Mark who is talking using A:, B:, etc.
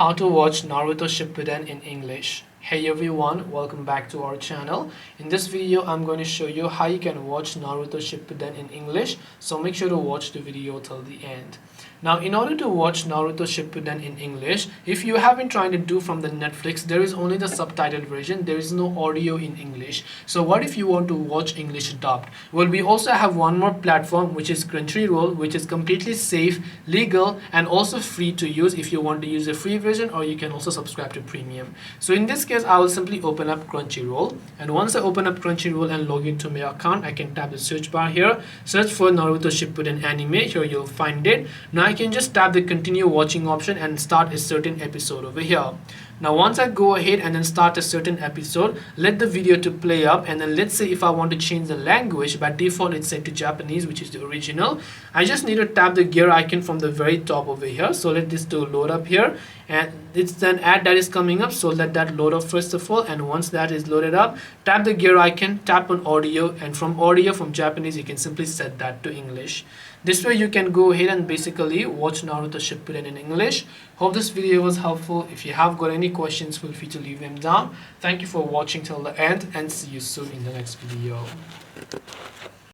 A: How to watch Naruto Shippuden in English. Hey everyone, welcome back to our channel. In this video, I'm going to show you how you can watch Naruto Shippuden in English. So make sure to watch the video till the end. Now, in order to watch Naruto Shippuden in English, if you have been trying to do from the Netflix, there is only the subtitled version. There is no audio in English. So what if you want to watch English dubbed? Well, we also have one more platform, which is Crunchyroll, which is completely safe, legal, and also free to use if you want to use a free version, or you can also subscribe to premium. So in this case, I will simply open up Crunchyroll, and once I open up Crunchyroll and log into my account, I can tap the search bar here, search for Naruto Shippuden anime. Here you'll find it. Now I can just tap the continue watching option and start a certain episode over here. Now once I go ahead and then start a certain episode, let the video to play up, and then let's say if I want to change the language, by default it's set to Japanese, which is the original. I just need to tap the gear icon from the very top over here. So let this to load up here, and it's an ad that is coming up, so let that load up first of all. And once that is loaded up, tap the gear icon, tap on audio, and from audio from Japanese you can simply set that to English. This way you can go ahead and basically watch Naruto Shippuden in English. Hope this video was helpful. If you have got any questions, feel free to leave them down. Thank you for watching till the end, and see you soon in the next video.